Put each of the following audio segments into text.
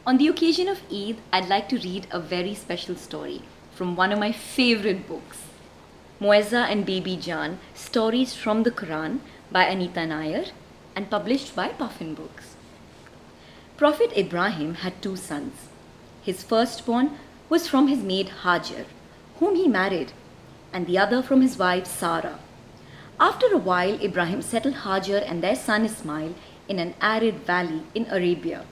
On the occasion of Eid, I'd like to read a very special story from one of my favorite books, Muezza and Baby Jaan, Stories from the Quran by Anita Nait and published by Puffin books. Prophet Ibrahim had two sons. His firstborn was from his maid Hajar, whom he married, and the other from his wife Sarah. After a while, Ibrahim settled Hajar and their son Ismail in an arid valley in Arabia.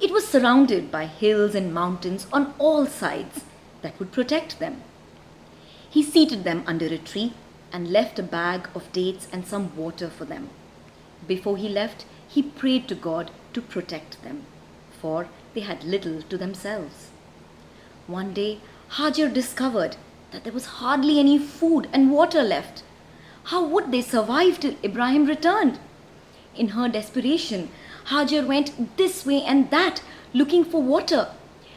It was surrounded by hills and mountains on all sides that would protect them. He seated them under a tree and left a bag of dates and some water for them. Before he left, he prayed to God to protect them, for they had little to themselves. One day, Hajar discovered that there was hardly any food and water left. How would they survive till Ibrahim returned? In her desperation, Hajar went this way and that looking for water.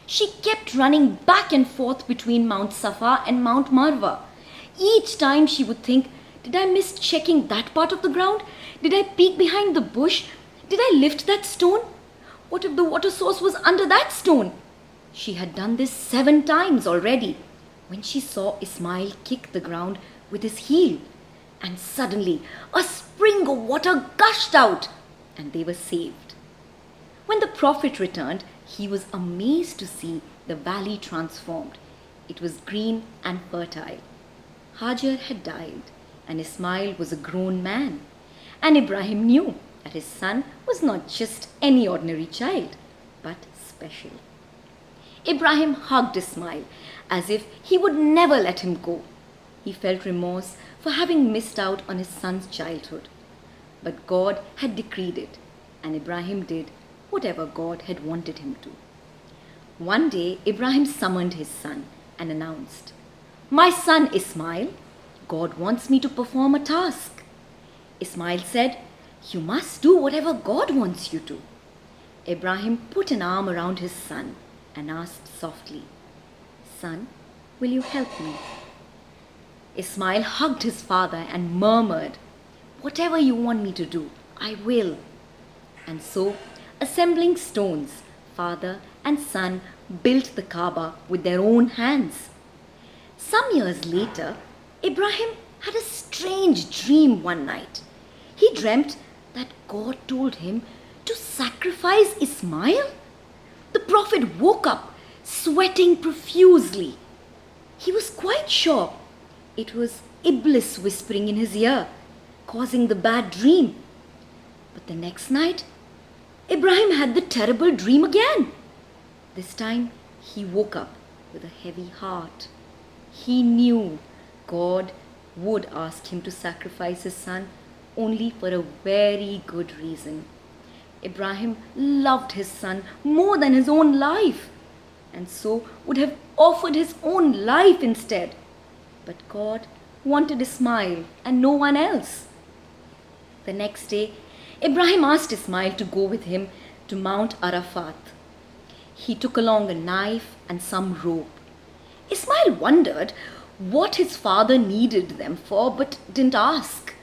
She kept running back and forth between Mount Safa and Mount Marwa. Each time she would think, did I miss checking that part of the ground? Did I peek behind the bush? Did I lift that stone? What if the water source was under that stone? She had done this 7 times already when she saw Ismail kick the ground with his heel, and suddenly a spring of water gushed out and they were saved. When the Prophet returned, he was amazed to see the valley transformed. It was green and fertile. Hajar had died and Ismail was a grown man, and Ibrahim knew that his son was not just any ordinary child, but special. Ibrahim hugged Ismail as if he would never let him go. He felt remorse for having missed out on his son's childhood. But God had decreed it, and Ibrahim did whatever God had wanted him to. One day, Ibrahim summoned his son and announced, "My son Ismail, God wants me to perform a task." Ismail said, "You must do whatever God wants you to." Ibrahim put an arm around his son and asked softly, "Son, will you help me?" Ismail hugged his father and murmured, "Whatever you want me to do, I will." And so, assembling stones, father and son built the Kaaba with their own hands. Some years later, Ibrahim had a strange dream one night. He dreamt that God told him to sacrifice Ismail. The Prophet woke up, sweating profusely. He was quite sure it was Iblis whispering in his ear, causing the bad dream. But the next night, Ibrahim had the terrible dream again. This time, he woke up with a heavy heart. He knew God would ask him to sacrifice his son only for a very good reason. Ibrahim loved his son more than his own life, and so would have offered his own life instead. But God wanted Ismail and no one else. The next day, Ibrahim asked Ismail to go with him to Mount Arafat. He took along a knife and some rope. Ismail wondered what his father needed them for, but didn't ask.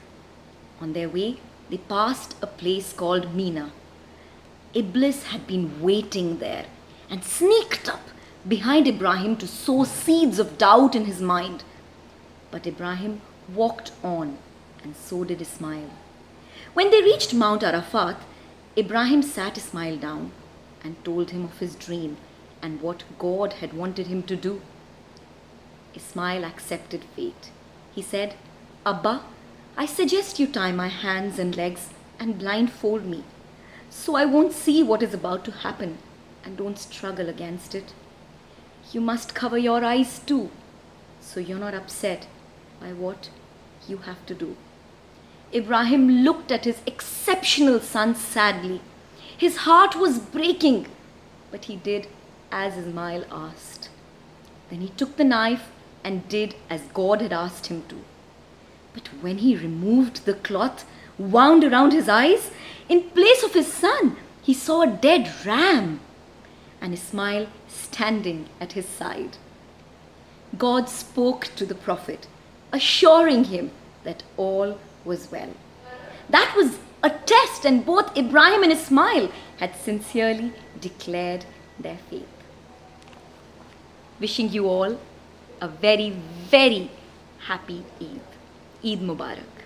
On their way, they passed a place called Mina. Iblis had been waiting there and sneaked up behind Ibrahim to sow seeds of doubt in his mind. But Ibrahim walked on, and so did Ismail. When they reached Mount Arafat, Ibrahim sat Ismail down and told him of his dream and what God had wanted him to do. Ismail accepted fate. He said, "Abba, I suggest you tie my hands and legs and blindfold me, so I won't see what is about to happen and don't struggle against it. You must cover your eyes too, so you're not upset by what you have to do." Ibrahim looked at his exceptional son sadly. His heart was breaking, but he did as Ismail asked. Then he took the knife and did as God had asked him to. But when he removed the cloth wound around his eyes, in place of his son, he saw a dead ram and Ismail standing at his side. God spoke to the Prophet, assuring him that all was well. That was a test, and both Ibrahim and Ismail had sincerely declared their faith. Wishing you all a very, very happy Eid. Eid Mubarak.